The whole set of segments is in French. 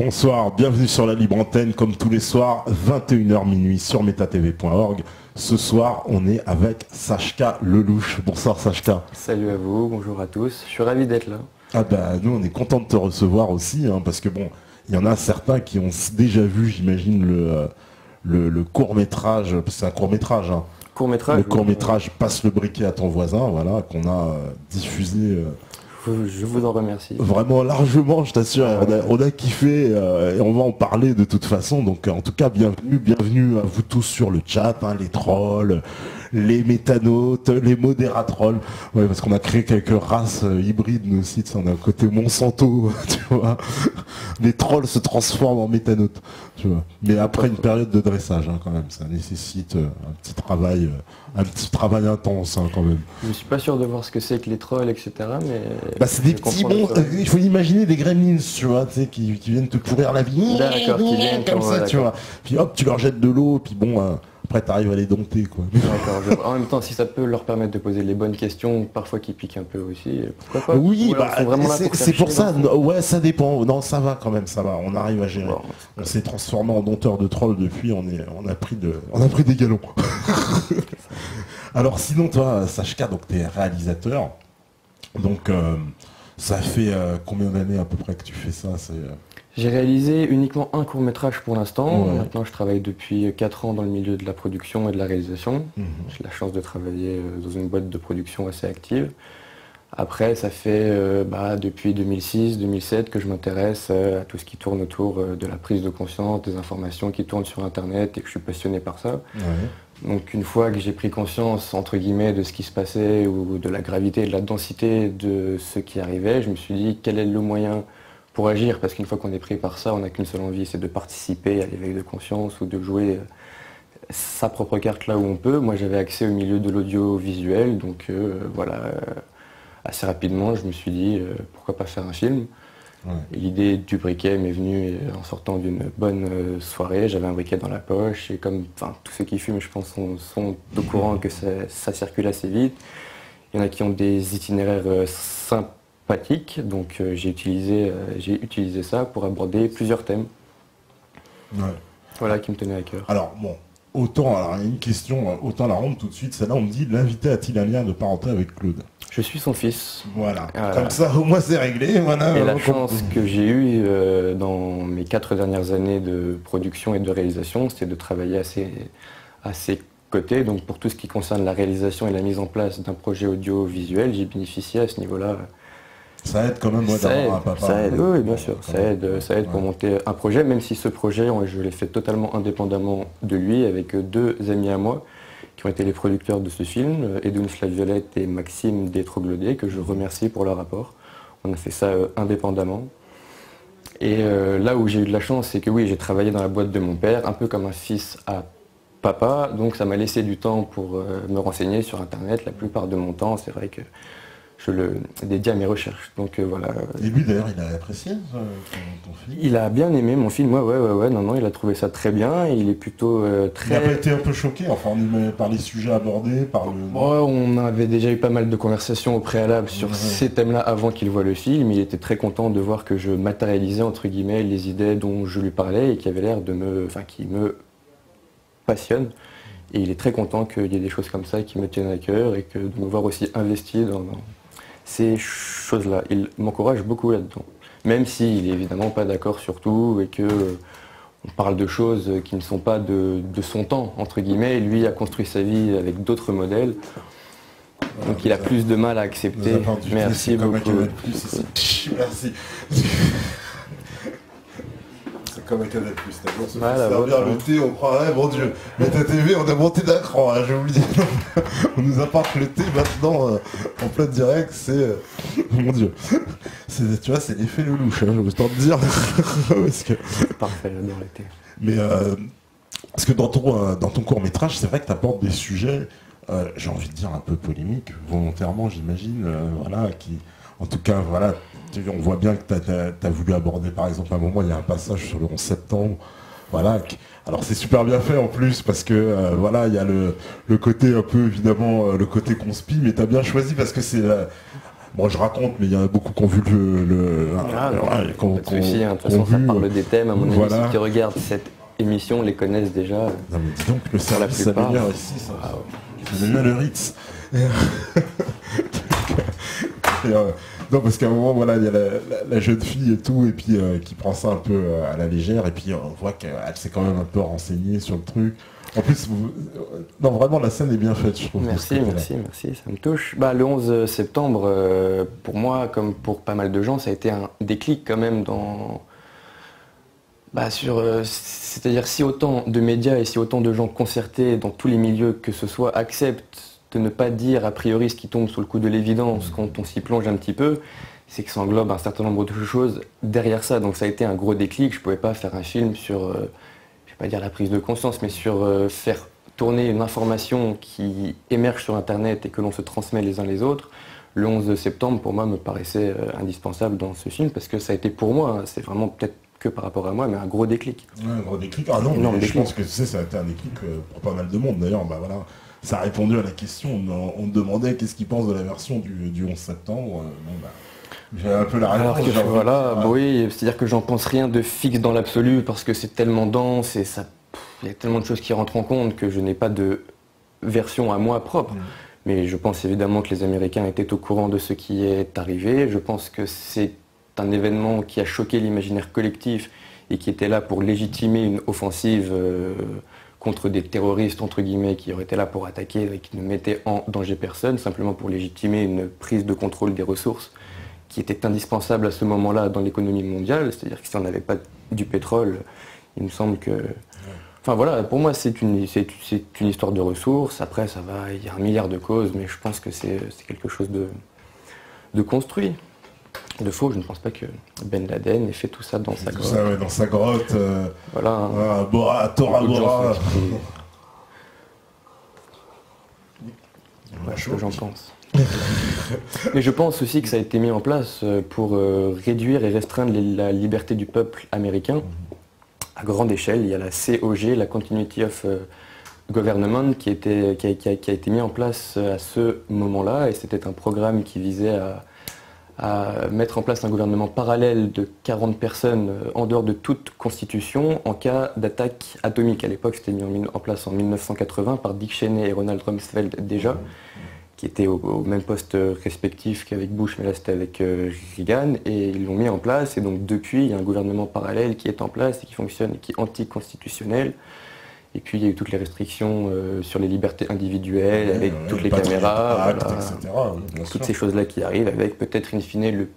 Bonsoir, bienvenue sur la Libre Antenne, comme tous les soirs, 21h minuit sur metatv.org. Ce soir, on est avec Sachka Lelouch. Bonsoir Sachka. Salut à vous, bonjour à tous, je suis ravi d'être là. Ah bah nous on est content de te recevoir aussi, hein, parce que bon, il y en a certains qui ont déjà vu, j'imagine, le court-métrage, c'est un court-métrage, hein. Court-métrage. Le court-métrage Passe le briquet à ton voisin, voilà, qu'on a diffusé. Je vous en remercie. Vraiment largement, je t'assure, on a kiffé et on va en parler de toute façon. Donc en tout cas, bienvenue à vous tous sur le chat, hein, les trolls, les métanautes, les modératrolls. Ouais, parce qu'on a créé quelques races hybrides nous aussi, on a un côté Monsanto, tu vois. Les trolls se transforment en métanautes, tu vois. Mais après une période de dressage, hein, quand même, ça nécessite un petit travail intense, hein, quand même. Je suis pas sûr de voir ce que c'est que les trolls, etc. Mais bah c'est des petits bons, il faut imaginer des gremlins, tu vois, tu sais, qui viennent te pourrir la vie. D'accord, qui viennent comme ça, tu vois. Puis hop, tu leur jettes de l'eau, puis bon, après t'arrives à les dompter, quoi. D'accord. En même temps, si ça peut leur permettre de poser les bonnes questions, parfois qui piquent un peu aussi, pourquoi pas. Oui, c'est pour ça. Ouais, ça dépend. Non, ça va quand même, ça va. On arrive à gérer. Bon, on s'est transformé en dompteur de trolls depuis. On a pris des galons. Alors sinon, toi, Sachka, donc t'es réalisateur. Donc ça fait combien d'années à peu près que tu fais ça? J'ai réalisé uniquement un court-métrage pour l'instant. Ouais. Maintenant, je travaille depuis 4 ans dans le milieu de la production et de la réalisation. J'ai la chance de travailler dans une boîte de production assez active. Après, ça fait depuis 2006-2007 que je m'intéresse à tout ce qui tourne autour de la prise de conscience, des informations qui tournent sur Internet et que je suis passionné par ça. Ouais. Donc une fois que j'ai pris conscience, entre guillemets, de ce qui se passait ou de la gravité et de la densité de ce qui arrivait, je me suis dit quel est le moyen pour agir, parce qu'une fois qu'on est pris par ça, on n'a qu'une seule envie, c'est de participer à l'éveil de conscience ou de jouer sa propre carte là où on peut. Moi j'avais accès au milieu de l'audiovisuel, donc assez rapidement je me suis dit pourquoi pas faire un film. Ouais. L'idée du briquet m'est venue en sortant d'une bonne soirée, j'avais un briquet dans la poche et comme tous ceux qui fument je pense sont au courant que ça circule assez vite. Il y en a qui ont des itinéraires sympathiques, donc j'ai utilisé ça pour aborder plusieurs thèmes. Ouais. Voilà qui me tenait à cœur. Alors bon, alors une question, autant la rendre tout de suite, celle-là on me dit l'invité a-t-il un lien de parenté avec Claude? Je suis son fils. Voilà, comme ça au moins c'est réglé. Voilà. Et la chance que j'ai eue dans mes 4 dernières années de production et de réalisation, c'était de travailler à ses côtés. Donc pour tout ce qui concerne la réalisation et la mise en place d'un projet audiovisuel, j'ai bénéficié à ce niveau-là. Ça aide quand même d'avoir un papa. Ça aide, oui, bien sûr. Ça aide pour monter un projet, même si ce projet, je l'ai fait totalement indépendamment de lui, avec 2 amis à moi, qui ont été les producteurs de ce film, Edwin Slaviolette et Maxime Détroglodé, que je remercie pour leur apport. On a fait ça indépendamment. Et là où j'ai eu de la chance, c'est que oui, j'ai travaillé dans la boîte de mon père, un peu comme un fils à papa, donc ça m'a laissé du temps pour me renseigner sur Internet. La plupart de mon temps, c'est vrai que je le dédie à mes recherches. Donc voilà. Et lui d'ailleurs, il a apprécié ton film? Il a bien aimé mon film, ouais, non, il a trouvé ça très bien, il est plutôt très... Il n'a pas été un peu choqué, enfin, par les sujets abordés, par le... On avait déjà eu pas mal de conversations au préalable sur ces thèmes-là avant qu'il voit le film. Il était très content de voir que je matérialisais, entre guillemets, les idées dont je lui parlais et qui avaient l'air qui me passionnent. Et il est très content qu'il y ait des choses comme ça qui me tiennent à cœur et que de me voir aussi investi dans ces choses-là. Il m'encourage beaucoup là-dedans. Même s'il est évidemment pas d'accord sur tout et que on parle de choses qui ne sont pas de son temps, entre guillemets. Lui a construit sa vie avec d'autres modèles. Donc il a plus de mal à accepter. Merci beaucoup. Merci. Comme un canal plus, d'accord, se voilà, servir le thé, on prend, mon Dieu, mais ta TV, on a monté d'un cran, hein, j'ai oublié. On nous apporte le thé maintenant, en plein direct, c'est, mon Dieu, tu vois, c'est l'effet Lelouch, hein, je veux te dire. C'est parfait, j'adore le thé. Mais, parce que dans ton court-métrage, c'est vrai que tu apportes des sujets, j'ai envie de dire un peu polémiques, volontairement, j'imagine, voilà, qui, en tout cas, voilà, on voit bien que tu as voulu aborder, par exemple, à un moment, il y a un passage sur le 11 septembre. Voilà. Alors c'est super bien fait en plus parce que voilà, il y a le côté un peu évidemment le côté conspi, mais tu as bien choisi parce que c'est Bon, je raconte, mais il y en a beaucoup qui ont vu de toute façon, ça parle des thèmes. À mon avis, ceux qui regardent cette émission les connaissent déjà. Non, mais dis donc, le service s'améliore ici, ça. C'est déjà le Ritz. Non, parce qu'à un moment, voilà, il y a la jeune fille et tout, et puis qui prend ça un peu à la légère, et puis on voit qu'elle s'est quand même un peu renseignée sur le truc. En plus, non, vraiment, la scène est bien faite, je trouve. Merci, ça me touche. Le 11 septembre, pour moi, comme pour pas mal de gens, ça a été un déclic quand même c'est-à-dire si autant de médias et si autant de gens concertés dans tous les milieux que ce soit acceptent de ne pas dire a priori ce qui tombe sous le coup de l'évidence quand on s'y plonge un petit peu, c'est que ça englobe un certain nombre de choses derrière ça. Donc ça a été un gros déclic. Je ne pouvais pas faire un film sur, je ne vais pas dire la prise de conscience, mais sur faire tourner une information qui émerge sur Internet et que l'on se transmet les uns les autres. Le 11 septembre, pour moi, me paraissait indispensable dans ce film parce que ça a été pour moi, c'est vraiment peut-être que par rapport à moi, mais un gros déclic. Ouais, un gros déclic. Ah non, mais je pense que ça a été un déclic pour pas mal de monde. D'ailleurs, voilà. Ça a répondu à la question. On me demandait qu'est-ce qu'ils pensent de la version du 11 septembre. J'ai un peu la réponse. Oui, c'est-à-dire que j'en pense rien de fixe dans l'absolu parce que c'est tellement dense et il y a tellement de choses qui rentrent en compte que je n'ai pas de version à moi propre. Mais je pense évidemment que les Américains étaient au courant de ce qui est arrivé. Je pense que c'est un événement qui a choqué l'imaginaire collectif et qui était là pour légitimer une offensive contre des terroristes, entre guillemets, qui auraient été là pour attaquer et qui ne mettaient en danger personne, simplement pour légitimer une prise de contrôle des ressources qui était indispensable à ce moment-là dans l'économie mondiale. C'est-à-dire que si on n'avait pas du pétrole, il me semble que... Enfin voilà, pour moi c'est une histoire de ressources. Après il y a un milliard de causes, mais je pense que c'est quelque chose de construit. De faux, je ne pense pas que Ben Laden ait fait tout ça dans sa grotte. Ça, ouais, dans sa grotte. Voilà. Tora Bora. Voilà ce que j'en pense. Mais je pense aussi que ça a été mis en place pour réduire et restreindre la liberté du peuple américain à grande échelle. Il y a la COG, la Continuity of Government, qui a été mis en place à ce moment-là, et c'était un programme qui visait à mettre en place un gouvernement parallèle de 40 personnes en dehors de toute constitution en cas d'attaque atomique. À l'époque, c'était mis en place en 1980 par Dick Cheney et Ronald Rumsfeld déjà, qui étaient au même poste respectif qu'avec Bush, mais là c'était avec Reagan, et ils l'ont mis en place. Et donc depuis, il y a un gouvernement parallèle qui est en place et qui fonctionne et qui est anticonstitutionnel. Et puis il y a eu toutes les restrictions sur les libertés individuelles, avec toutes les caméras, etc. Toutes ces choses-là qui arrivent, avec peut-être in fine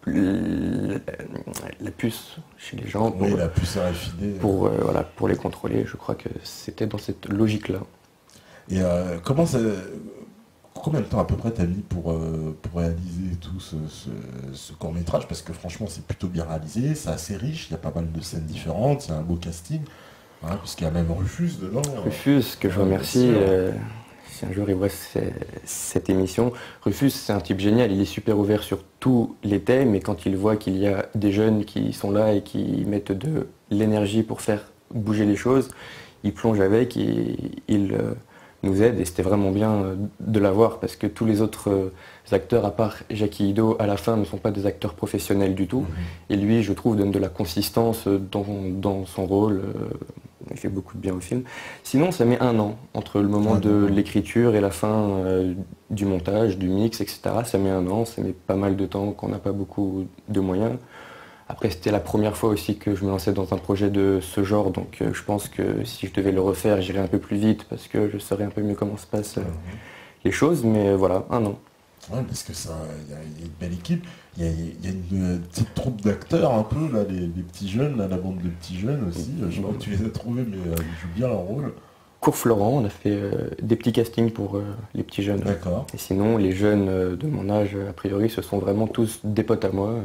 la puce chez les gens pour, la puce RFID. Pour les contrôler. Je crois que c'était dans cette logique-là. Et combien de temps à peu près t'as mis pour réaliser tout ce court-métrage? Parce que franchement c'est plutôt bien réalisé, c'est assez riche, il y a pas mal de scènes différentes, il y a un beau casting. Puisqu'il y a même Rufus dedans. Rufus, que je remercie, si un jour il voit cette émission. Rufus, c'est un type génial, il est super ouvert sur tous les thèmes, et quand il voit qu'il y a des jeunes qui sont là et qui mettent de l'énergie pour faire bouger les choses, il plonge avec et il nous aide, et c'était vraiment bien de l'avoir, parce que tous les autres acteurs, à part Jackie Ido, à la fin, ne sont pas des acteurs professionnels du tout. Et lui, je trouve, donne de la consistance dans son rôle. Il fait beaucoup de bien au film. Sinon, ça met 1 an entre le moment de l'écriture et la fin du montage, du mix, etc. Ça met 1 an, ça met pas mal de temps quand on n'a pas beaucoup de moyens. Après, c'était la première fois aussi que je me lançais dans un projet de ce genre, donc je pense que si je devais le refaire, j'irais un peu plus vite parce que je saurais un peu mieux comment se passent les choses, mais voilà, 1 an. Ouais, parce que il y a une belle équipe, il y a une petite troupe d'acteurs un peu, là, les petits jeunes, là, la bande de petits jeunes aussi, je sais pas où tu les as trouvés, mais ils jouent bien leur rôle. Cours Florent, on a fait des petits castings pour les petits jeunes. D'accord. Et sinon, les jeunes de mon âge, a priori, ce sont vraiment tous des potes à moi.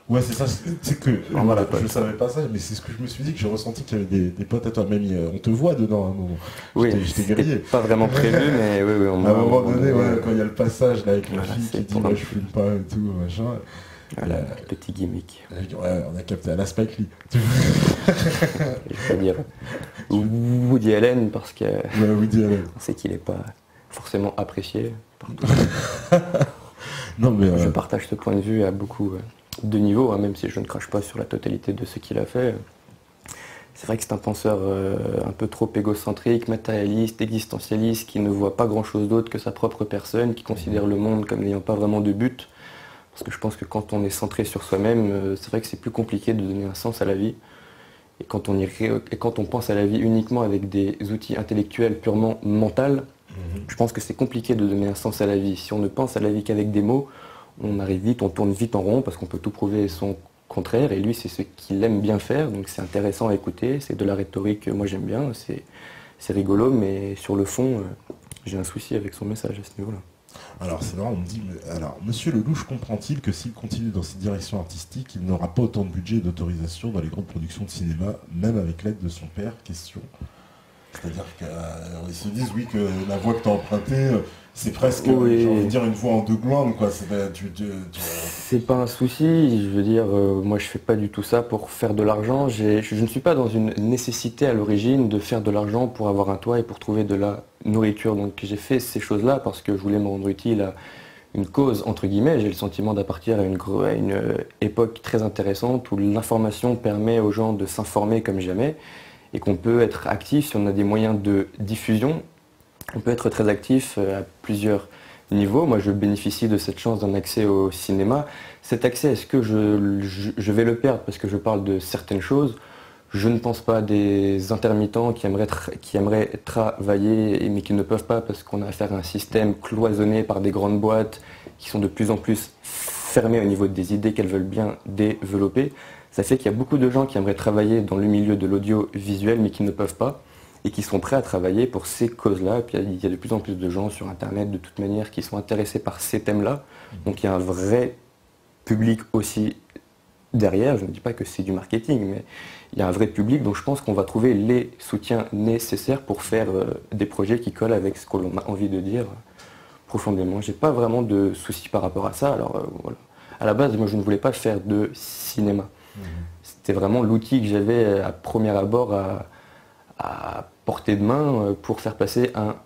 Ouais, c'est ça, c'est que, voilà, je savais pas ça, mais c'est ce que je me suis dit, que j'ai ressenti qu'il y avait des potes à toi, même on te voit dedans à un moment. Oui, j'étais grillé. Pas vraiment prévu, mais oui, à un moment donné, quand il y a le passage là, avec la fille qui dit, moi je fume pas et tout, machin. Voilà, petit gimmick. Ouais, on a capté à la Spike Lee. Je veux dire Woody Allen, parce que Woody Allen. on sait qu'il n'est pas forcément apprécié partout. Non, mais Je partage ce point de vue à beaucoup de niveaux, hein, même si je ne crache pas sur la totalité de ce qu'il a fait. C'est vrai que c'est un penseur un peu trop égocentrique, matérialiste, existentialiste, qui ne voit pas grand-chose d'autre que sa propre personne, qui considère le monde comme n'ayant pas vraiment de but. Parce que je pense que quand on est centré sur soi-même, c'est vrai que c'est plus compliqué de donner un sens à la vie. Et quand on pense à la vie uniquement avec des outils intellectuels purement mentaux, je pense que c'est compliqué de donner un sens à la vie. Si on ne pense à la vie qu'avec des mots, on arrive vite, on tourne vite en rond parce qu'on peut tout prouver son contraire. Et lui, c'est ce qu'il aime bien faire, donc c'est intéressant à écouter. C'est de la rhétorique que moi j'aime bien, c'est rigolo, mais sur le fond, j'ai un souci avec son message à ce niveau-là. alors c'est marrant, on me dit, alors Monsieur Lelouch comprend-il que s'il continue dans cette direction artistique, il n'aura pas autant de budget et d'autorisation dans les grandes productions de cinéma, même avec l'aide de son père? Question. C'est-à-dire qu'ils se disent, oui, que la voie que tu as empruntée, c'est presque, Oui. j'ai envie de dire, une voie en deux glandes, quoi. C'est pas un souci, je veux dire, moi je fais pas du tout ça pour faire de l'argent. Je ne suis pas dans une nécessité à l'origine de faire de l'argent pour avoir un toit et pour trouver de la nourriture. Donc j'ai fait ces choses-là parce que je voulais me rendre utile à une cause, entre guillemets. J'ai le sentiment d'appartenir à une époque très intéressante où l'information permet aux gens de s'informer comme jamais et qu'on peut être actif si on a des moyens de diffusion. On peut être très actif à plusieurs niveaux. Moi, je bénéficie de cette chance d'un accès au cinéma. Cet accès, est-ce que je vais le perdre parce que je parle de certaines choses? Je ne pense pas. Des intermittents qui aimeraient travailler mais qui ne peuvent pas parce qu'on a affaire à un système cloisonné par des grandes boîtes qui sont de plus en plus fermées au niveau des idées qu'elles veulent bien développer. Ça fait qu'il y a beaucoup de gens qui aimeraient travailler dans le milieu de l'audiovisuel mais qui ne peuvent pas et qui sont prêts à travailler pour ces causes-là. Et puis il y a de plus en plus de gens sur Internet, de toute manière, qui sont intéressés par ces thèmes-là. Donc il y a un vrai public aussi derrière. Je ne dis pas que c'est du marketing, mais il y a un vrai public. Donc je pense qu'on va trouver les soutiens nécessaires pour faire des projets qui collent avec ce que l'on a envie de dire profondément. J'ai pas vraiment de soucis par rapport à ça. Alors voilà. À la base, moi je ne voulais pas faire de cinéma. C'était vraiment l'outil que j'avais à premier abord à portée de main pour faire passer un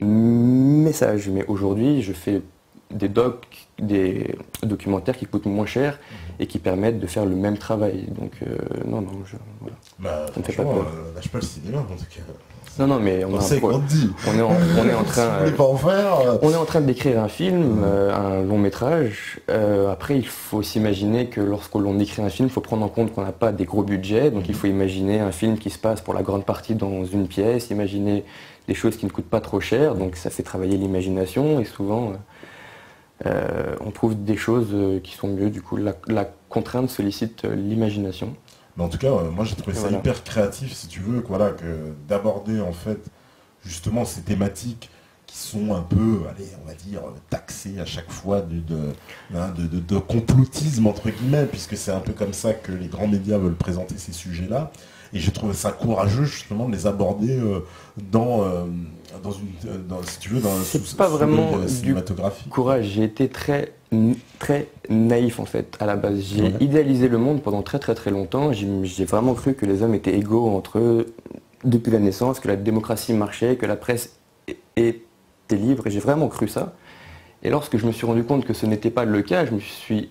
message. Mais aujourd'hui, je fais des documentaires qui coûtent moins cher et qui permettent de faire le même travail. Donc non, voilà. Ça me fait pas peur. Lâche pas le cinéma, en tout cas. Non, mais on est en train. On est en train d'écrire un film, un long métrage. Après, il faut s'imaginer que lorsque l'on écrit un film, il faut prendre en compte qu'on n'a pas des gros budgets. Donc il faut imaginer un film qui se passe pour la grande partie dans une pièce, imaginer des choses qui ne coûtent pas trop cher. Donc ça fait travailler l'imagination et souvent on trouve des choses qui sont mieux. Du coup, la contrainte sollicite l'imagination. Mais en tout cas, moi j'ai trouvé ça hyper créatif, si tu veux, voilà, d'aborder en fait justement ces thématiques qui sont un peu, allez, on va dire, taxées à chaque fois de complotisme entre guillemets, puisque c'est un peu comme ça que les grands médias veulent présenter ces sujets-là. Et j'ai trouvé ça courageux justement de les aborder si tu veux, c'est pas vraiment du courage. J'ai été très naïf en fait à la base. J'ai idéalisé le monde pendant très longtemps. J'ai vraiment cru que les hommes étaient égaux entre eux depuis la naissance, que la démocratie marchait, que la presse était libre. Et j'ai vraiment cru ça. Et lorsque je me suis rendu compte que ce n'était pas le cas, je me suis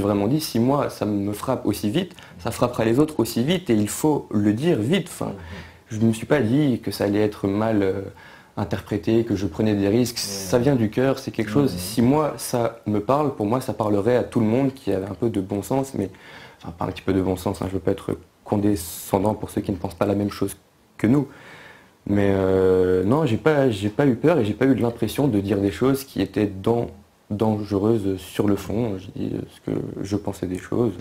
vraiment dit, si moi ça me frappe aussi vite, ça frappera les autres aussi vite et il faut le dire vite. Enfin, je ne me suis pas dit que ça allait être mal interprété, que je prenais des risques. Ça vient du cœur, c'est quelque chose. Si moi ça me parle, pour moi ça parlerait à tout le monde qui avait un peu de bon sens, mais enfin pas un petit peu de bon sens, hein, je ne veux pas être condescendant pour ceux qui ne pensent pas la même chose que nous. Mais non, j'ai pas eu peur et j'ai pas eu l'impression de dire des choses qui étaient dangereuses sur le fond. J'ai dit ce que je pensais des choses.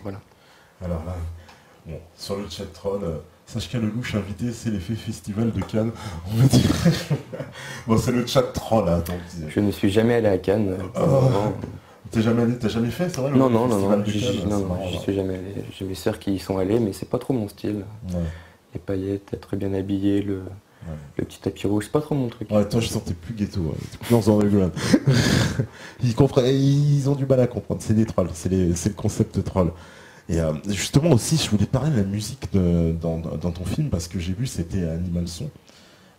Voilà. Alors là, bon, sur le chat troll, sache qu'à Lelouch invité, c'est l'effet festival de Cannes, on va dire. Bon, c'est le chat troll, hein, donc. Je ne suis jamais allé à Cannes. T'as jamais fait, c'est vrai? Non, j'y suis jamais allé. J'ai mes sœurs qui y sont allées, mais c'est pas trop mon style. Ouais. Les paillettes, être bien habillé, le petit tapis rouge, c'est pas trop mon truc. Ouais, toi je sentais plus ghetto, t'es plus dans un rigolade. Ils ont du mal à comprendre, c'est des trolls, c'est le concept troll. Et justement aussi, je voulais parler de la musique dans ton film, parce que j'ai vu, c'était Animal Son.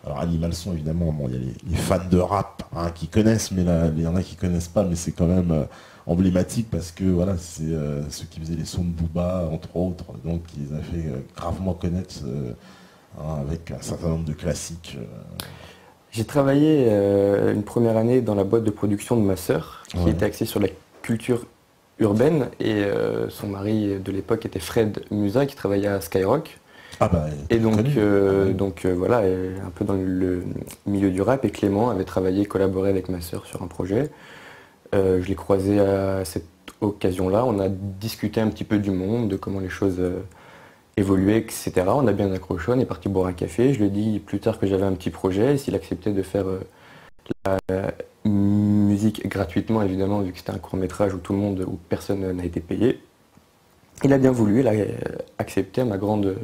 Alors Animal Son, évidemment, bon, il y a les fans de rap hein, qui connaissent, mais là, il y en a qui connaissent pas, mais c'est quand même emblématique parce que voilà, c'est ceux qui faisaient les sons de Booba, entre autres, donc ils ont fait gravement connaître hein, avec un certain nombre de classiques. J'ai travaillé une première année dans la boîte de production de ma sœur, qui était axée sur la culture urbaine, et son mari de l'époque était Fred Musa, qui travaillait à Skyrock. Ah bah, et donc voilà, un peu dans le milieu du rap, et Clément avait travaillé, collaboré avec ma sœur sur un projet. Je l'ai croisé à cette occasion-là, on a discuté un petit peu du monde, de comment les choses évoluaient, etc. On a bien accroché, on est parti boire un café, je lui ai dit plus tard que j'avais un petit projet, s'il acceptait de faire la musique gratuitement, évidemment, vu que c'était un court-métrage où personne n'a été payé. Il a bien voulu, il a accepté à ma grande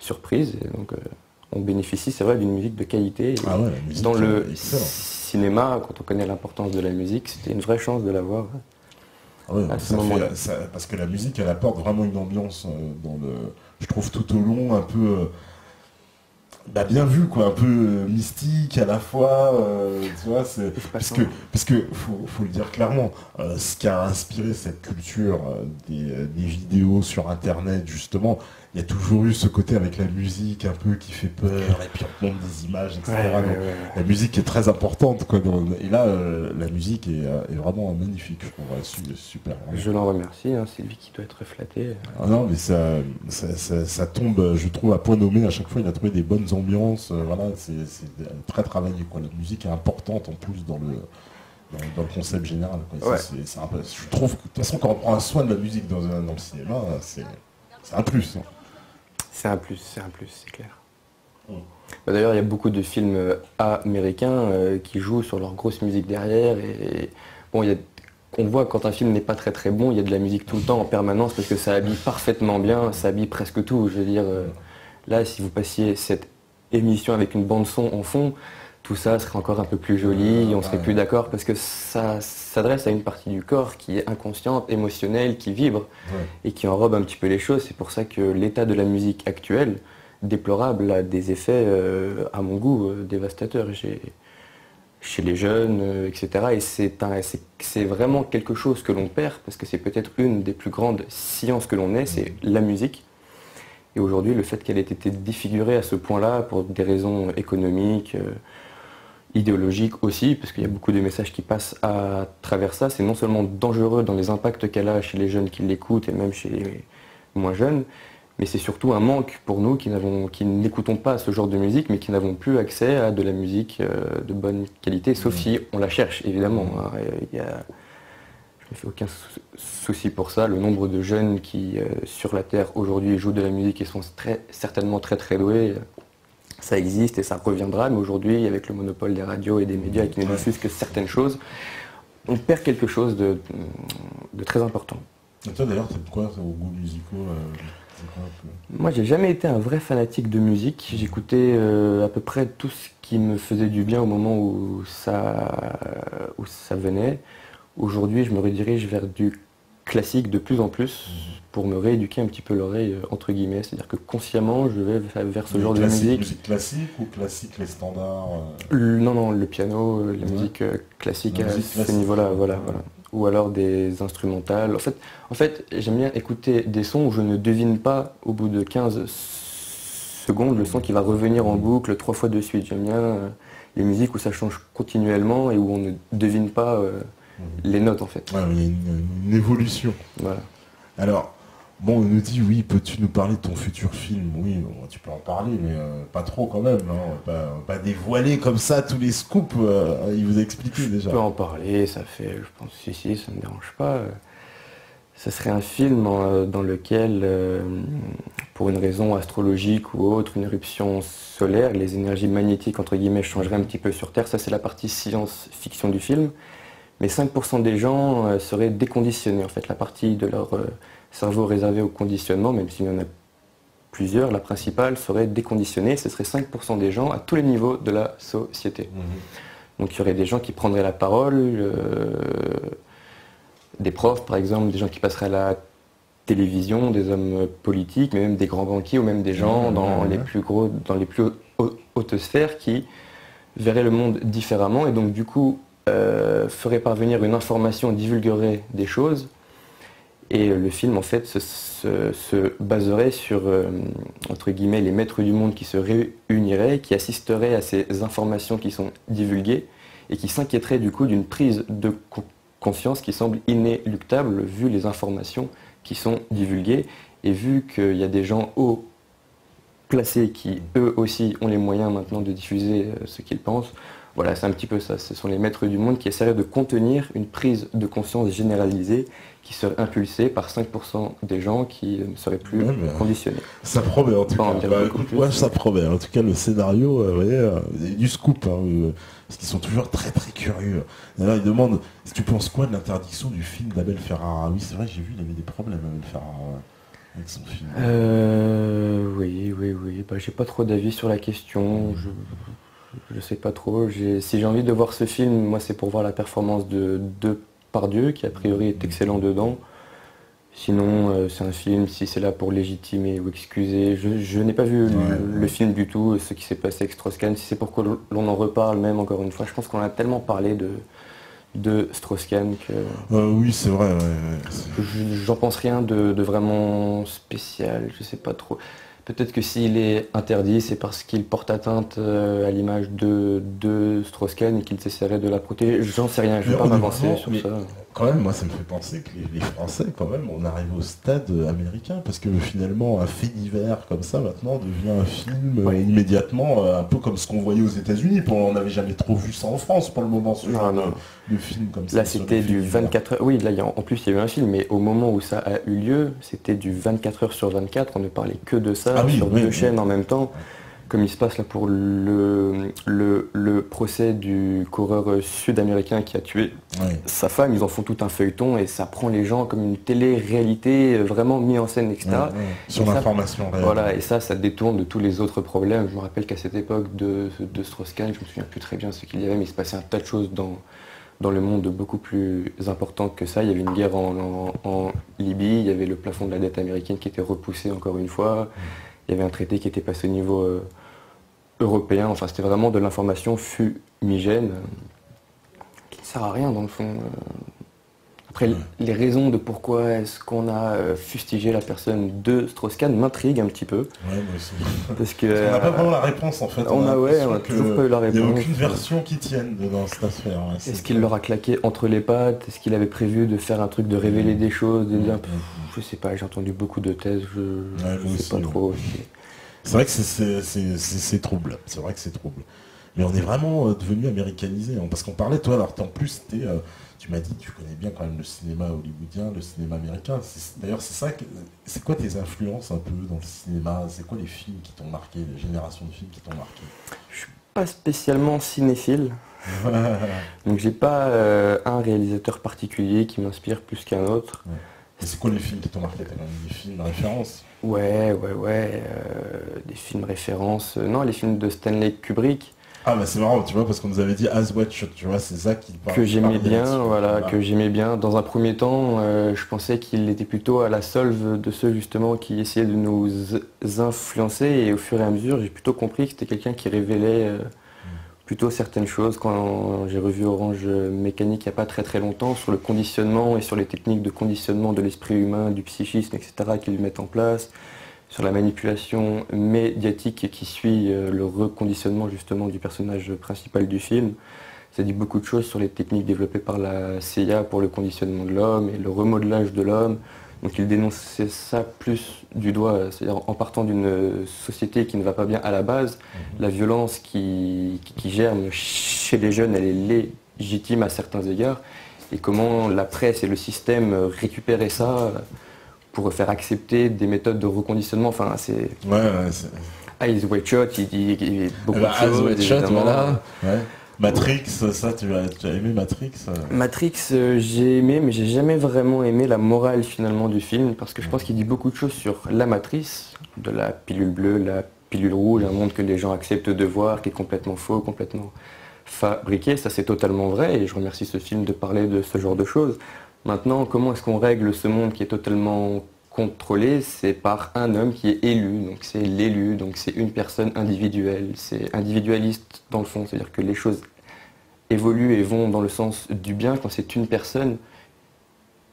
surprise, et donc on bénéficie, c'est vrai, d'une musique de qualité. Ah ouais, la musique dans le cinéma, quand on connaît l'importance de la musique, c'était une vraie chance de l'avoir à ce moment-là. Parce que la musique, elle apporte vraiment une ambiance je trouve tout au long un peu bien vu, quoi, un peu mystique à la fois, tu vois, parce que faut le dire clairement, ce qui a inspiré cette culture des vidéos sur internet, justement, il y a toujours eu ce côté avec la musique un peu qui fait peur, et puis on montre des images, etc. La musique est très importante, quoi, et là, la musique est vraiment magnifique, je trouve, super. Je l'en remercie, hein, c'est lui qui doit être flatté. Ah non, mais ça tombe, je trouve, à point nommé, à chaque fois il a trouvé des bonnes ambiances, voilà, c'est très travaillé, quoi. La musique est importante en plus dans le concept général, quoi. Ouais. Je trouve que de toute façon quand on prend un soin de la musique dans le cinéma, c'est un plus. Hein. C'est un plus, c'est clair. Bah, d'ailleurs, il y a beaucoup de films américains qui jouent sur leur grosse musique derrière, et bon, on voit quand un film n'est pas très très bon, il y a de la musique tout le temps en permanence parce que ça habille parfaitement bien, ça habille presque tout. Je veux dire, là, si vous passiez cette émission avec une bande son en fond, tout ça serait encore un peu plus joli, on serait plus d'accord parce que ça s'adresse à une partie du corps qui est inconsciente, émotionnelle, qui vibre et qui enrobe un petit peu les choses. C'est pour ça que l'état de la musique actuelle, déplorable, a des effets, à mon goût, dévastateurs chez les jeunes, etc. Et c'est vraiment quelque chose que l'on perd parce que c'est peut-être une des plus grandes sciences que l'on ait, c'est la musique. Et aujourd'hui, le fait qu'elle ait été défigurée à ce point-là pour des raisons économiques, idéologiques aussi, parce qu'il y a beaucoup de messages qui passent à travers ça, c'est non seulement dangereux dans les impacts qu'elle a chez les jeunes qui l'écoutent et même chez les moins jeunes, mais c'est surtout un manque pour nous qui n'écoutons pas ce genre de musique, mais qui n'avons plus accès à de la musique de bonne qualité, sauf si on la cherche, évidemment. Je ne me fais aucun souci pour ça. Le nombre de jeunes qui, sur la Terre, aujourd'hui, jouent de la musique et sont certainement très très doués, ça existe et ça reviendra, mais aujourd'hui, avec le monopole des radios et des médias qui ne diffusent que certaines choses, on perd quelque chose de très important. Et toi d'ailleurs, t'aimes quoi vos goûts musicaux Moi, j'ai jamais été un vrai fanatique de musique. J'écoutais à peu près tout ce qui me faisait du bien au moment où ça venait. Aujourd'hui, je me redirige vers du classique de plus en plus pour me rééduquer un petit peu l'oreille, entre guillemets. C'est-à-dire que consciemment, je vais vers ce genre de musique. Musique classique ou classique les standards Non, le piano, la musique classique à ce niveau-là, voilà. Ou alors des instrumentales. En fait, j'aime bien écouter des sons où je ne devine pas au bout de 15 secondes le son qui va revenir en boucle 3 fois de suite. J'aime bien les musiques où ça change continuellement et où on ne devine pas les notes en fait. Ouais, il y a une évolution. Voilà. Alors, bon, on nous dit, oui, peux-tu nous parler de ton futur film? Oui, bon, tu peux en parler, mais pas trop quand même. Hein. On va pas dévoiler comme ça tous les scoops. Il vous a expliqué déjà. Je peux en parler, ça fait, je pense, si, ça ne me dérange pas. Ce serait un film dans lequel, pour une raison astrologique ou autre, une éruption solaire, les énergies magnétiques, entre guillemets, changeraient un petit peu sur Terre. Ça, c'est la partie science-fiction du film. Mais 5% des gens seraient déconditionnés. En fait, la partie de leur cerveau réservée au conditionnement, même s'il y en a plusieurs, la principale serait déconditionnée. Ce serait 5% des gens à tous les niveaux de la société. Donc il y aurait des gens qui prendraient la parole, des profs par exemple, des gens qui passeraient à la télévision, des hommes politiques, mais même des grands banquiers ou même des gens dans les plus haute sphère qui verrait le monde différemment et donc du coup ferait parvenir une information, divulguerait des choses. Et le film en fait se baserait sur entre guillemets les maîtres du monde qui se réuniraient, qui assisteraient à ces informations qui sont divulguées et qui s'inquiéteraient du coup d'une prise de conscience qui semble inéluctable vu les informations qui sont divulguées et vu qu'il y a des gens haut placés qui eux aussi ont les moyens maintenant de diffuser ce qu'ils pensent. Voilà, c'est un petit peu ça. Ce sont les maîtres du monde qui essaieraient de contenir une prise de conscience généralisée qui serait impulsée par 5% des gens qui ne seraient plus conditionnés. Ça promet en tout cas. Ouais, ça promet. En tout cas, le scénario, vous voyez, il y a du scoop, hein, parce qu'ils sont toujours très très curieux. D'ailleurs, ils demandent, tu penses quoi de l'interdiction du film d'Abel Ferrara? Oui, c'est vrai, j'ai vu, il avait des problèmes, Abel Ferrara, avec son film. Oui. Bah, j'ai pas trop d'avis sur la question. Je sais pas trop. Si j'ai envie de voir ce film, moi c'est pour voir la performance de Depardieu, qui a priori est excellent dedans. Sinon, c'est un film, si c'est là pour légitimer ou excuser. Je n'ai pas vu le film du tout, ce qui s'est passé avec Strauss-Kahn. Si c'est pour que l'on en reparle, même encore une fois, je pense qu'on a tellement parlé de Strauss-Kahn que... oui, c'est vrai. J'en pense rien de vraiment spécial, je sais pas trop. Peut-être que s'il est interdit, c'est parce qu'il porte atteinte à l'image de Strauss-Kahn et qu'il essaierait de la protéger. J'en sais rien, je ne vais pas m'avancer sur ça. Quand même, moi, ça me fait penser que les Français, quand même, on arrive au stade américain, parce que finalement, un fait divers comme ça, maintenant, devient un film immédiatement, un peu comme ce qu'on voyait aux États-Unis. On n'avait jamais trop vu ça en France, pour le moment, ce genre de film comme ça. Là, c'était du 24 heures. Oui, là, en plus, il y a eu un film, mais au moment où ça a eu lieu, c'était du 24 heures sur 24. On ne parlait que de ça, sur deux chaînes en même temps. Comme il se passe là pour le procès du coureur sud-américain qui a tué sa femme, ils en font tout un feuilleton et ça prend les gens comme une télé-réalité vraiment mise en scène, etc. Sur l'information réelle. Voilà, et ça détourne de tous les autres problèmes. Je me rappelle qu'à cette époque de Strauss-Kahn, je me souviens plus très bien ce qu'il y avait, mais il se passait un tas de choses dans le monde beaucoup plus importantes que ça. Il y avait une guerre en Libye, il y avait le plafond de la dette américaine qui était repoussé encore une fois. Il y avait un traité qui était passé au niveau européen. Enfin, c'était vraiment de l'information fumigène qui ne sert à rien dans le fond. Après, les raisons de pourquoi est-ce qu'on a fustigé la personne de Strauss-Kahn m'intriguent un petit peu. Ouais, moi aussi. Parce que on n'a pas vraiment la réponse en fait. On a toujours pas eu la réponse. Il n'y a aucune version qui tienne dans cette affaire. Est-ce qu'il leur a claqué entre les pattes? Est-ce qu'il avait prévu de faire un truc, de révéler des choses? Je sais pas, j'ai entendu beaucoup de thèses, je sais pas trop. C'est vrai que c'est trouble. C'est vrai que c'est trouble. Mais on est vraiment devenu américanisé. Parce qu'on parlait, toi, alors en plus, tu m'as dit, tu connais bien quand même le cinéma hollywoodien, le cinéma américain. D'ailleurs, c'est quoi tes influences un peu dans le cinéma? C'est quoi les films qui t'ont marqué, les générations de films qui t'ont marqué? Je suis pas spécialement cinéphile. Donc j'ai pas un réalisateur particulier qui m'inspire plus qu'un autre. Et c'est quoi les films qui t'ont marqué? T'as quand même des films références? Ouais. Des films références. Non, les films de Stanley Kubrick. Ah bah c'est marrant, tu vois, parce qu'on nous avait dit Eyes Wide Shut, tu vois, c'est ça qui parle. Que j'aimais bien, que j'aimais bien. Dans un premier temps, je pensais qu'il était plutôt à la solve de ceux justement qui essayaient de nous influencer, et au fur et à mesure, j'ai plutôt compris que c'était quelqu'un qui révélait plutôt certaines choses. Quand j'ai revu Orange Mécanique il n'y a pas très longtemps, sur le conditionnement et sur les techniques de conditionnement de l'esprit humain, du psychisme, etc. qu'ils mettent en place, sur la manipulation médiatique qui suit le reconditionnement justement du personnage principal du film. Ça dit beaucoup de choses sur les techniques développées par la CIA pour le conditionnement de l'homme et le remodelage de l'homme. Donc il dénonçait ça plus du doigt, c'est-à-dire en partant d'une société qui ne va pas bien à la base, la violence qui germe chez les jeunes, elle est légitime à certains égards, et comment la presse et le système récupéraient ça pour faire accepter des méthodes de reconditionnement. Enfin, c'est... Eyes Wide Shut, il dit beaucoup de choses, Eyes Wide Shut, voilà. Matrix, ça, tu as aimé Matrix? Matrix, j'ai aimé, mais j'ai jamais vraiment aimé la morale finalement du film, parce que je pense qu'il dit beaucoup de choses sur la matrice, de la pilule bleue, la pilule rouge, un monde que les gens acceptent de voir, qui est complètement faux, complètement fabriqué. Ça, c'est totalement vrai, et je remercie ce film de parler de ce genre de choses. Maintenant, comment est-ce qu'on règle ce monde qui est totalement contrôlée, c'est par un homme qui est élu, donc c'est l'élu, donc c'est une personne individuelle, c'est individualiste dans le fond, c'est-à-dire que les choses évoluent et vont dans le sens du bien quand c'est une personne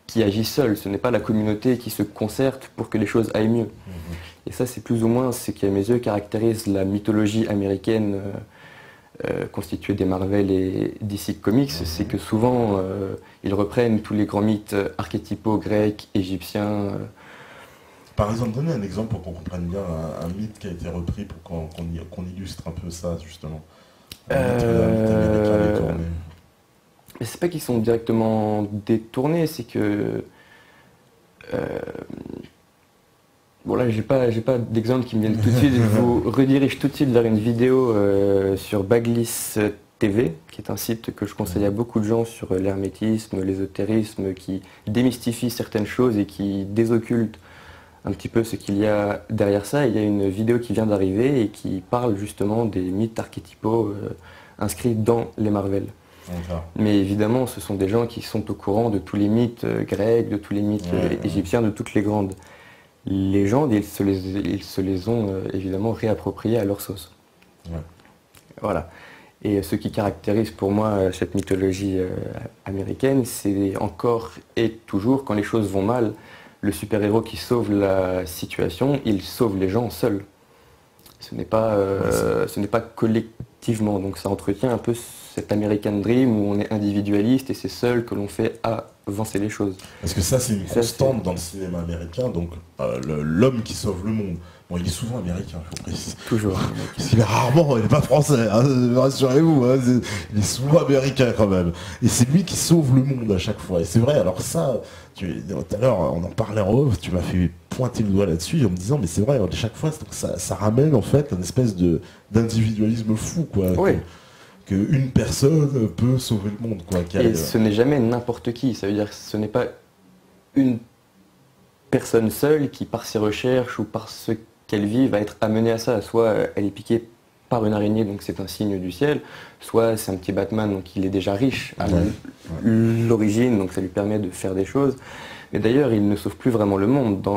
qui agit seule, ce n'est pas la communauté qui se concerte pour que les choses aillent mieux. Et ça, c'est plus ou moins ce qui, à mes yeux, caractérise la mythologie américaine constituée des Marvel et DC Comics, c'est que souvent, ils reprennent tous les grands mythes archétypaux grecs, égyptiens. Par exemple, donnez un exemple pour qu'on comprenne bien un mythe qui a été repris pour qu'on illustre un peu ça, justement. Un mythe américain détourné. Mais c'est pas qu'ils sont directement détournés, c'est que... Bon là, j'ai pas d'exemple qui me vient tout de suite. Je vous redirige tout de suite vers une vidéo sur Baglis TV, qui est un site que je conseille à beaucoup de gens sur l'hermétisme, l'ésotérisme, qui démystifie certaines choses et qui désocculte un petit peu ce qu'il y a derrière ça. Il y a une vidéo qui vient d'arriver et qui parle justement des mythes archétypaux inscrits dans les Marvel. Mais évidemment, ce sont des gens qui sont au courant de tous les mythes grecs, de tous les mythes égyptiens, de toutes les grandes légendes, et ils se les ont évidemment réappropriés à leur sauce. Voilà. Et ce qui caractérise pour moi cette mythologie américaine, c'est encore et toujours, quand les choses vont mal, le super-héros qui sauve la situation, il sauve les gens seul. Ce n'est pas collectivement, donc ça entretient un peu cet American Dream où on est individualiste et c'est seul que l'on fait avancer les choses. Parce que ça, c'est une constante dans le cinéma américain, donc l'homme qui sauve le monde. Bon, il est souvent américain, je vous précise. Toujours. Il est rarement, il n'est pas français, hein, rassurez-vous, hein, il est souvent américain quand même. Et c'est lui qui sauve le monde à chaque fois. Et c'est vrai, alors ça, tout à l'heure, on en parlait en off, tu m'as fait pointer le doigt là-dessus en me disant, mais c'est vrai, à chaque fois, ça ramène en fait une espèce d'individualisme fou, quoi. Oui. Qu'une personne peut sauver le monde, quoi. Et ce n'est jamais n'importe qui, ça veut dire que ce n'est pas une personne seule qui, par ses recherches ou par ce qu'elle vit, va être amenée à ça. Soit elle est piquée par une araignée, donc c'est un signe du ciel, soit c'est un petit Batman, donc il est déjà riche à l'origine, donc ça lui permet de faire des choses. Mais d'ailleurs, il ne sauve plus vraiment le monde.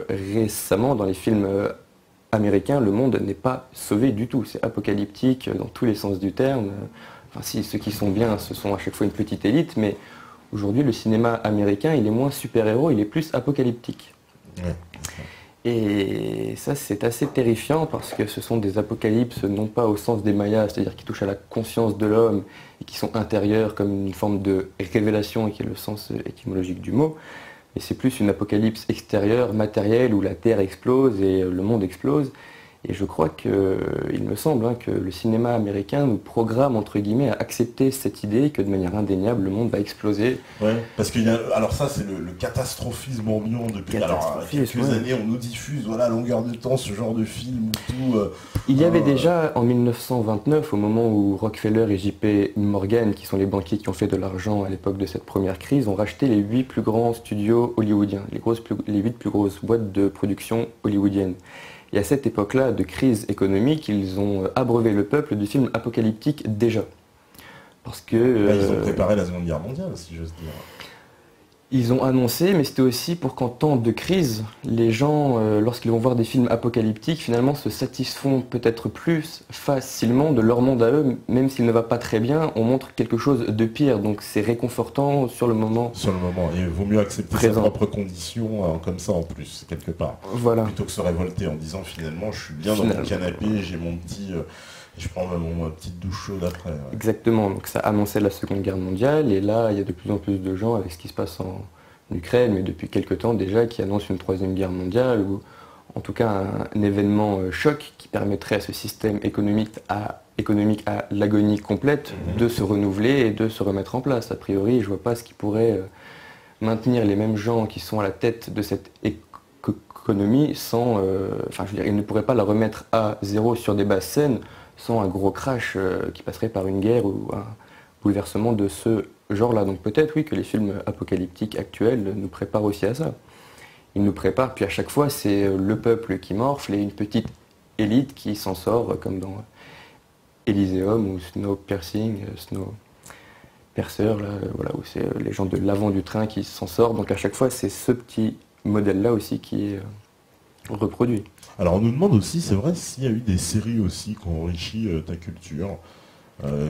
Récemment, dans les films américain, le monde n'est pas sauvé du tout. C'est apocalyptique dans tous les sens du terme. Enfin, si, ceux qui sont bien, ce sont à chaque fois une petite élite, mais aujourd'hui, le cinéma américain, il est moins super-héros, il est plus apocalyptique. Et ça, c'est assez terrifiant parce que ce sont des apocalypses, non pas au sens des Mayas, c'est-à-dire qui touchent à la conscience de l'homme et qui sont intérieures comme une forme de révélation, et qui est le sens étymologique du mot. Mais c'est plus une apocalypse extérieure, matérielle, où la Terre explose et le monde explose. Et je crois il me semble que le cinéma américain nous programme, entre guillemets, à accepter cette idée que de manière indéniable, le monde va exploser. Ouais, parce qu'il y a, alors ça c'est le catastrophisme ambiant depuis quelques années, on nous diffuse à longueur de temps ce genre de film ou tout. Il y avait déjà en 1929, au moment où Rockefeller et JP Morgan, qui sont les banquiers qui ont fait de l'argent à l'époque de cette première crise, ont racheté les 8 plus grands studios hollywoodiens, les 8 plus grosses boîtes de production hollywoodiennes. Et à cette époque-là de crise économique, ils ont abreuvé le peuple de films apocalyptiques déjà. Parce que... ils ont préparé la Seconde Guerre mondiale, si j'ose dire. Ils ont annoncé, mais c'était aussi pour qu'en temps de crise, les gens, lorsqu'ils vont voir des films apocalyptiques, finalement se satisfont peut-être plus facilement de leur monde à eux, même s'il ne va pas très bien, on montre quelque chose de pire. Donc c'est réconfortant sur le moment. Sur le moment, et il vaut mieux accepter ses propres conditions comme ça en plus, quelque part. Voilà. Plutôt que se révolter en disant finalement je suis bien dans mon canapé, j'ai mon petit... je prends ma petite douche chaude après. Ouais. Exactement, donc ça annonçait la Seconde Guerre mondiale, et là il y a de plus en plus de gens avec ce qui se passe en Ukraine, mais depuis quelques temps déjà, qui annoncent une Troisième Guerre mondiale, ou en tout cas un événement choc qui permettrait à ce système économique à l'agonie complète de se renouveler et de se remettre en place. A priori, je ne vois pas ce qui pourrait maintenir les mêmes gens qui sont à la tête de cette économie sans... Enfin, je veux dire, ils ne pourraient pas la remettre à zéro sur des bases saines sans un gros crash qui passerait par une guerre ou un bouleversement de ce genre-là. Donc peut-être, oui, que les films apocalyptiques actuels nous préparent aussi à ça. Ils nous préparent, puis à chaque fois, c'est le peuple qui morfle et une petite élite qui s'en sort, comme dans Elysium ou Snowpiercer, là, voilà, où c'est les gens de l'avant du train qui s'en sortent. Donc à chaque fois, c'est ce petit modèle-là aussi qui est reproduit. Alors on nous demande aussi, c'est vrai, s'il y a eu des séries aussi qui ont enrichi ta culture.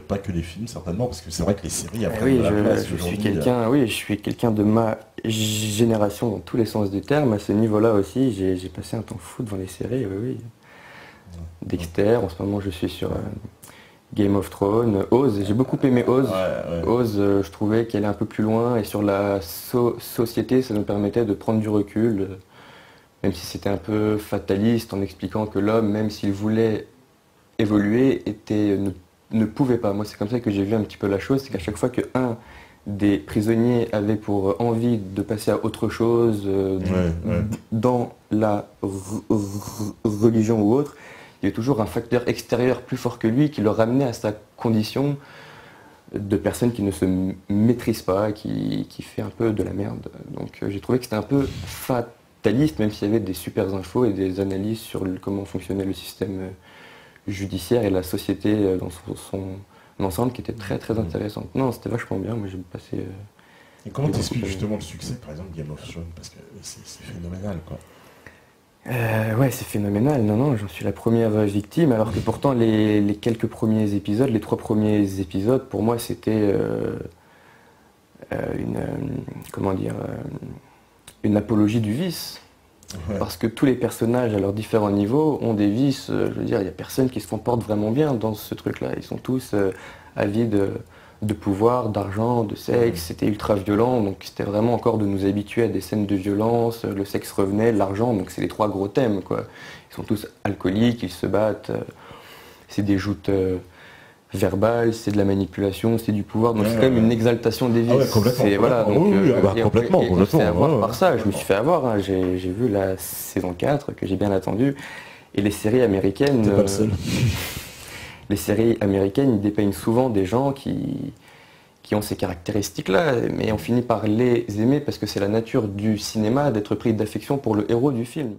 Pas que les films certainement, parce que c'est vrai que les séries après Oui, de la place je suis quelqu'un de ma génération dans tous les sens du terme. À ce niveau-là aussi, j'ai passé un temps fou devant les séries, oui. Dexter, en ce moment je suis sur Game of Thrones, Oz, j'ai beaucoup aimé Oz. Oz, je trouvais qu'elle est un peu plus loin et sur la société, ça nous permettait de prendre du recul, même si c'était un peu fataliste en expliquant que l'homme, même s'il voulait évoluer, ne pouvait pas. Moi, c'est comme ça que j'ai vu un petit peu la chose, c'est qu'à chaque fois qu'un des prisonniers avait pour envie de passer à autre chose, dans la religion ou autre, il y avait toujours un facteur extérieur plus fort que lui qui le ramenait à sa condition de personne qui ne se maîtrise pas, qui fait un peu de la merde. Donc j'ai trouvé que c'était un peu fataliste, même s'il y avait des super infos et des analyses sur comment fonctionnait le système judiciaire et la société dans son ensemble qui était très très intéressante. Non, c'était vachement bien, moi j'ai passé... et comment t'expliques justement le succès, par exemple, Game of Thrones, parce que c'est phénoménal, quoi. Ouais, c'est phénoménal, non, j'en suis la première victime, alors que pourtant les quelques premiers épisodes, les 3 premiers épisodes, pour moi c'était une apologie du vice. Parce que tous les personnages à leurs différents niveaux ont des vices, je veux dire, il n'y a personne qui se comporte vraiment bien dans ce truc-là. Ils sont tous avides de pouvoir, d'argent, de sexe, c'était ultra violent, donc c'était vraiment encore de nous habituer à des scènes de violence, le sexe revenait, l'argent, donc c'est les 3 gros thèmes, quoi. Ils sont tous alcooliques, ils se battent, c'est des joutes verbales, c'est de la manipulation, c'est du pouvoir, donc c'est quand même une exaltation des vices. Complètement. Je me suis fait avoir par ça, je me suis fait avoir, hein. J'ai vu la saison 4 que j'ai bien attendue, et les séries américaines... T'es pas le seul. Les séries américaines, ils dépeignent souvent des gens qui ont ces caractéristiques-là, mais on finit par les aimer parce que c'est la nature du cinéma d'être pris d'affection pour le héros du film.